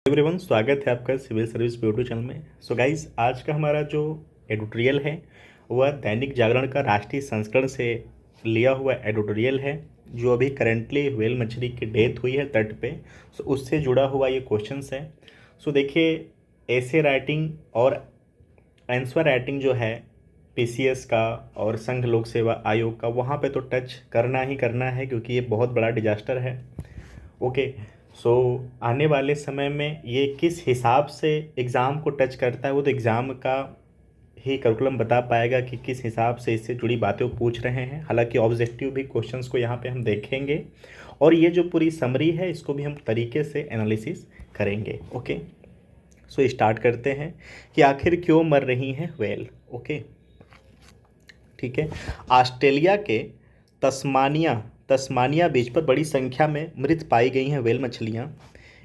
Everyone, स्वागत है आपका सिविल सर्विस यूट्यूब चैनल में। सो गाइस, आज का हमारा जो एडिटोरियल है वह दैनिक जागरण का राष्ट्रीय संस्करण से लिया हुआ एडिटोरियल है, जो अभी करेंटली व्हेल मछली की डेथ हुई है तट पे। सो उससे जुड़ा हुआ ये क्वेश्चंस है। सो देखिए, ऐसे राइटिंग और आंसर राइटिंग जो है पीसीएस का और संघ लोक सेवा आयोग का, वहाँ पे तो टच करना ही करना है, क्योंकि ये बहुत बड़ा डिजास्टर है। ओके। सो आने वाले समय में ये किस हिसाब से एग्ज़ाम को टच करता है, वो तो एग्ज़ाम का ही करिकुलम बता पाएगा कि किस हिसाब से इससे जुड़ी बातें वो पूछ रहे हैं। हालांकि ऑब्जेक्टिव भी क्वेश्चंस को यहाँ पे हम देखेंगे, और ये जो पूरी समरी है इसको भी हम तरीके से एनालिसिस करेंगे। ओके। सो स्टार्ट करते हैं कि आखिर क्यों मर रही हैं व्हेल। ओके, ठीक है। ऑस्ट्रेलिया के तस्मानिया तस्मानिया बीच पर बड़ी संख्या में मृत पाई गई हैं व्हेल मछलियाँ।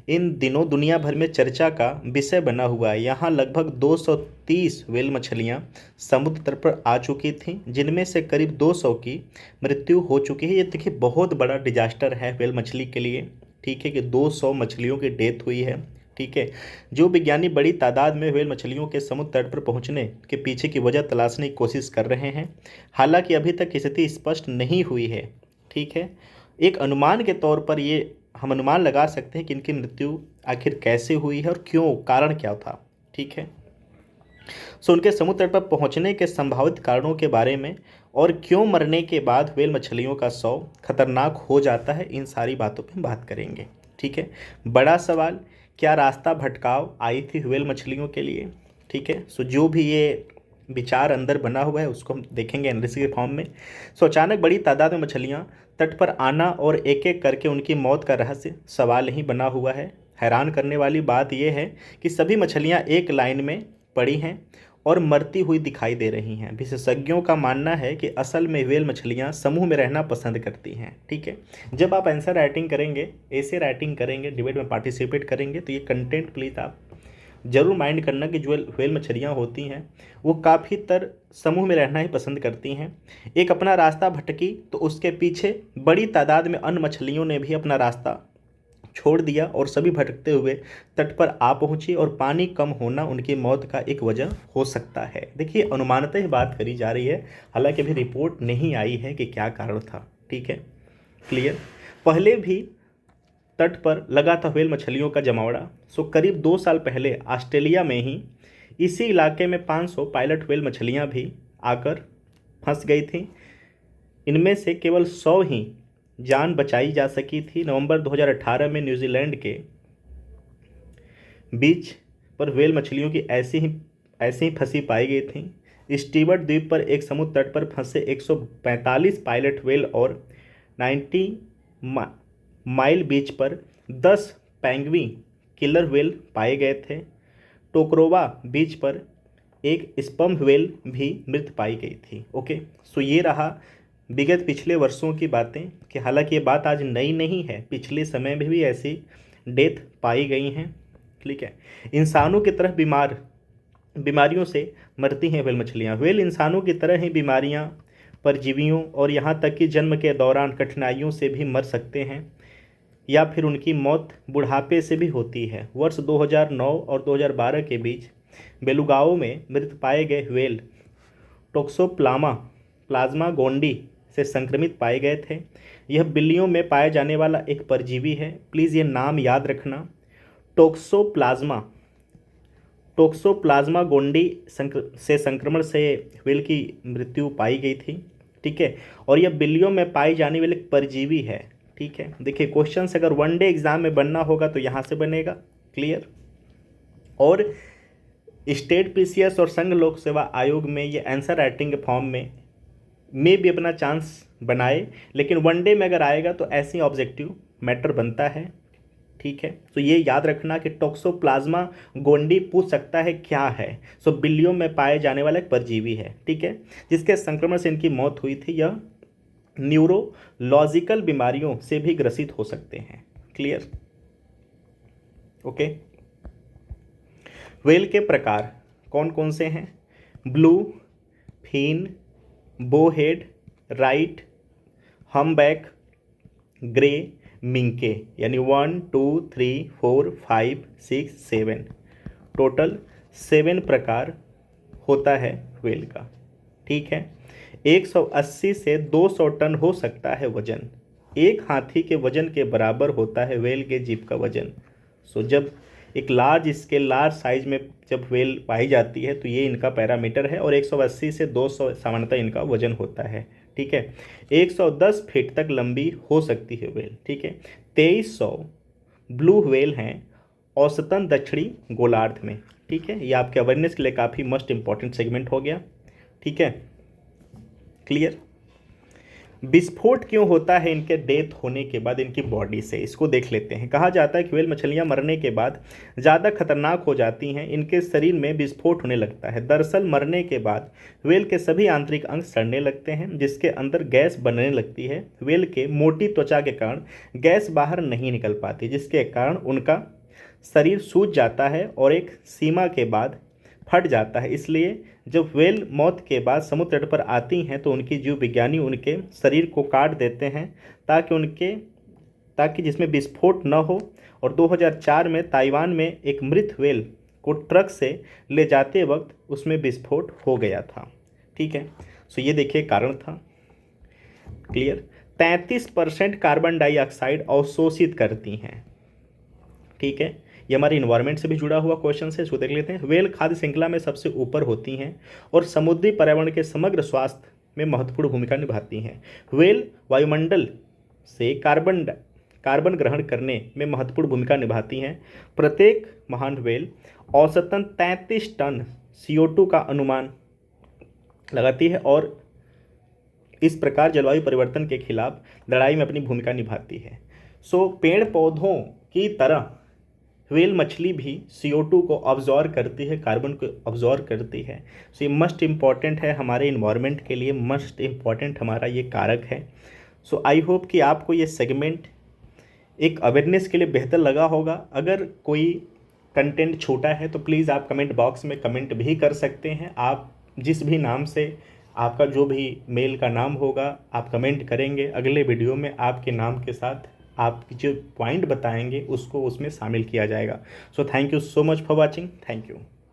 इन दिनों दुनिया भर में चर्चा का विषय बना हुआ है। यहाँ लगभग 230 व्हेल मछलियाँ समुद्र तट पर आ चुकी थीं, जिनमें से करीब 200 की मृत्यु हो चुकी है। ये देखिए, बहुत बड़ा डिजास्टर है व्हेल मछली के लिए। ठीक है कि 200 मछलियों की डेथ हुई है। ठीक है। जो विज्ञानी बड़ी तादाद में व्हेल मछलियों के समुद्र तट पर पहुंचने के पीछे की वजह तलाशने की कोशिश कर रहे हैं। हालांकि अभी तक स्थिति स्पष्ट नहीं हुई है। ठीक है। एक अनुमान के तौर पर ये हम अनुमान लगा सकते हैं कि इनकी मृत्यु आखिर कैसे हुई है और क्यों, कारण क्या था। ठीक है। सो उनके समुद्र तट पर पहुंचने के संभावित कारणों के बारे में और क्यों मरने के बाद व्हेल मछलियों का शव खतरनाक हो जाता है, इन सारी बातों पर बात करेंगे। ठीक है। बड़ा सवाल, क्या रास्ता भटकाव आई थी व्हेल मछलियों के लिए। ठीक है। सो जो भी ये विचार अंदर बना हुआ है उसको हम देखेंगे एनालिसिस के फॉर्म में। सो अचानक बड़ी तादाद में मछलियाँ तट पर आना और एक एक करके उनकी मौत का रहस्य सवाल ही बना हुआ है। हैरान करने वाली बात यह है कि सभी मछलियाँ एक लाइन में पड़ी हैं और मरती हुई दिखाई दे रही हैं। विशेषज्ञों का मानना है कि असल में व्हेल मछलियाँ समूह में रहना पसंद करती हैं। ठीक है। जब आप आंसर राइटिंग करेंगे, ऐसे राइटिंग करेंगे, डिबेट में पार्टिसिपेट करेंगे, तो ये कंटेंट प्लीज़ आप जरूर माइंड करना कि जो व्हेल मछलियाँ होती हैं वो काफ़ी तर समूह में रहना ही पसंद करती हैं। एक अपना रास्ता भटकी तो उसके पीछे बड़ी तादाद में अन्य मछलियों ने भी अपना रास्ता छोड़ दिया और सभी भटकते हुए तट पर आ पहुंची, और पानी कम होना उनकी मौत का एक वजह हो सकता है। देखिए, अनुमानतः ही बात करी जा रही है, हालांकि अभी रिपोर्ट नहीं आई है कि क्या कारण था। ठीक है, क्लियर। पहले भी तट पर लगा था व्हेल मछलियों का जमावड़ा। सो करीब 2 साल पहले ऑस्ट्रेलिया में ही इसी इलाके में 500 पायलट व्हेल मछलियाँ भी आकर फंस गई थीं। इनमें से केवल 100 ही जान बचाई जा सकी थी। नवंबर 2018 में न्यूजीलैंड के बीच पर व्हेल मछलियों की ऐसी ही फंसी पाई गई थी। स्टीवर्ट द्वीप पर एक समुद्र तट पर फंसे 145 पायलट व्हेल और 90 माइल बीच पर 10 पेंगुइन किलर व्हेल पाए गए थे। टोकरोवा बीच पर एक स्पर्म व्हेल भी मृत पाई गई थी। ओके। सो ये रहा विगत पिछले वर्षों की बातें, कि हालांकि ये बात आज नई नहीं है, पिछले समय में भी ऐसी डेथ पाई गई हैं। ठीक है। इंसानों की तरह बीमारियों से मरती हैं व्हेल मछलियाँ। व्हेल इंसानों की तरह ही बीमारियाँ, परजीवियों और यहाँ तक कि जन्म के दौरान कठिनाइयों से भी मर सकते हैं, या फिर उनकी मौत बुढ़ापे से भी होती है। वर्ष 2009 और 2012 के बीच बेलुगाओ में मृत पाए गए व्हेल टोक्सोप्लामा प्लाज्मा गोंडी से संक्रमित पाए गए थे। यह बिल्लियों में पाए जाने वाला एक परजीवी है। प्लीज़ ये नाम याद रखना, टोक्सोप्लाज्मा टोक्सोप्लाज्मा गोंडी से संक्रमण से व्हेल की मृत्यु पाई गई थी। ठीक है। और यह बिल्लियों में पाई जाने वाली एक परजीवी है। ठीक है। देखिए, क्वेश्चन अगर वनडे एग्जाम में बनना होगा तो यहाँ से बनेगा। क्लियर। और स्टेट पीसीएस और संघ लोक सेवा आयोग में ये आंसर राइटिंग के फॉर्म में भी अपना चांस बनाए, लेकिन वनडे में अगर आएगा तो ऐसी ऑब्जेक्टिव मैटर बनता है। ठीक है। तो ये याद रखना कि टोक्सोप्लाज्मा गोंडी पूछ सकता है क्या है। सो बिल्लियों में पाए जाने वाला एक परजीवी है। ठीक है, जिसके संक्रमण से इनकी मौत हुई थी। यह न्यूरोलॉजिकल बीमारियों से भी ग्रसित हो सकते हैं। क्लियर। ओके। व्हेल के प्रकार कौन कौन से हैं? Blue, fin, bowhead, right, humpback, grey, minke, यानी 1 2 3 4 5 6 7, टोटल 7 प्रकार होता है व्हेल का। ठीक है, 180 से 200 टन हो सकता है वजन। एक हाथी के वजन के बराबर होता है व्हेल के जीभ का वजन। सो जब एक लार्ज स्केल लार्ज साइज में जब व्हेल पाई जाती है तो ये इनका पैरामीटर है, और 180 से 200 सामान्यतः इनका वजन होता है। ठीक है, 110 फीट तक लंबी हो सकती है व्हेल। ठीक है, 2300 ब्लू व्हेल हैं औसतन दक्षिणी गोलार्ध में। ठीक है, ये आपके अवेयरनेस के लिए काफ़ी मस्ट इंपॉर्टेंट सेगमेंट हो गया। ठीक है, क्लियर। विस्फोट क्यों होता है इनके डेथ होने के बाद इनकी बॉडी से, इसको देख लेते हैं। कहा जाता है कि व्हेल मछलियां मरने के बाद ज़्यादा खतरनाक हो जाती हैं, इनके शरीर में विस्फोट होने लगता है। दरअसल मरने के बाद व्हेल के सभी आंतरिक अंग सड़ने लगते हैं, जिसके अंदर गैस बनने लगती है। व्हेल के मोटी त्वचा के कारण गैस बाहर नहीं निकल पाती, जिसके कारण उनका शरीर सूज जाता है और एक सीमा के बाद फट जाता है। इसलिए जब व्हेल मौत के बाद समुद्र तट पर आती हैं तो उनकी जीव विज्ञानी उनके शरीर को काट देते हैं ताकि जिसमें विस्फोट न हो। और 2004 में ताइवान में एक मृत व्हेल को ट्रक से ले जाते वक्त उसमें विस्फोट हो गया था। ठीक है, सो ये देखिए कारण था। क्लियर। 33% कार्बन डाइऑक्साइड अवशोषित करती हैं। ठीक है, ये हमारे इन्वायरमेंट से भी जुड़ा हुआ क्वेश्चन है, इसको देख लेते हैं। व्हेल खाद्य श्रृंखला में सबसे ऊपर होती हैं और समुद्री पर्यावरण के समग्र स्वास्थ्य में महत्वपूर्ण भूमिका निभाती हैं। व्हेल वायुमंडल से कार्बन ग्रहण करने में महत्वपूर्ण भूमिका निभाती हैं। प्रत्येक महान व्हेल औसतन 33 टन CO2 का अनुमान लगाती है और इस प्रकार जलवायु परिवर्तन के खिलाफ लड़ाई में अपनी भूमिका निभाती है। सो पेड़ पौधों की तरह व्हेल मछली भी CO2 को ऑब्जॉर्व करती है, कार्बन को ऑब्जॉर्व करती है। सो ये मस्ट इम्पॉर्टेंट है हमारे इन्वायरमेंट के लिए, मस्ट इम्पॉर्टेंट हमारा ये कारक है। सो आई होप कि आपको ये सेगमेंट एक अवेयरनेस के लिए बेहतर लगा होगा। अगर कोई कंटेंट छोटा है तो प्लीज़ आप कमेंट बॉक्स में कमेंट भी कर सकते हैं। आप जिस भी नाम से आपका जो भी मेल का नाम होगा आप कमेंट करेंगे, अगले वीडियो में आपके नाम के साथ आप जो पॉइंट बताएंगे उसको उसमें शामिल किया जाएगा। So thank you so much for watching. Thank you.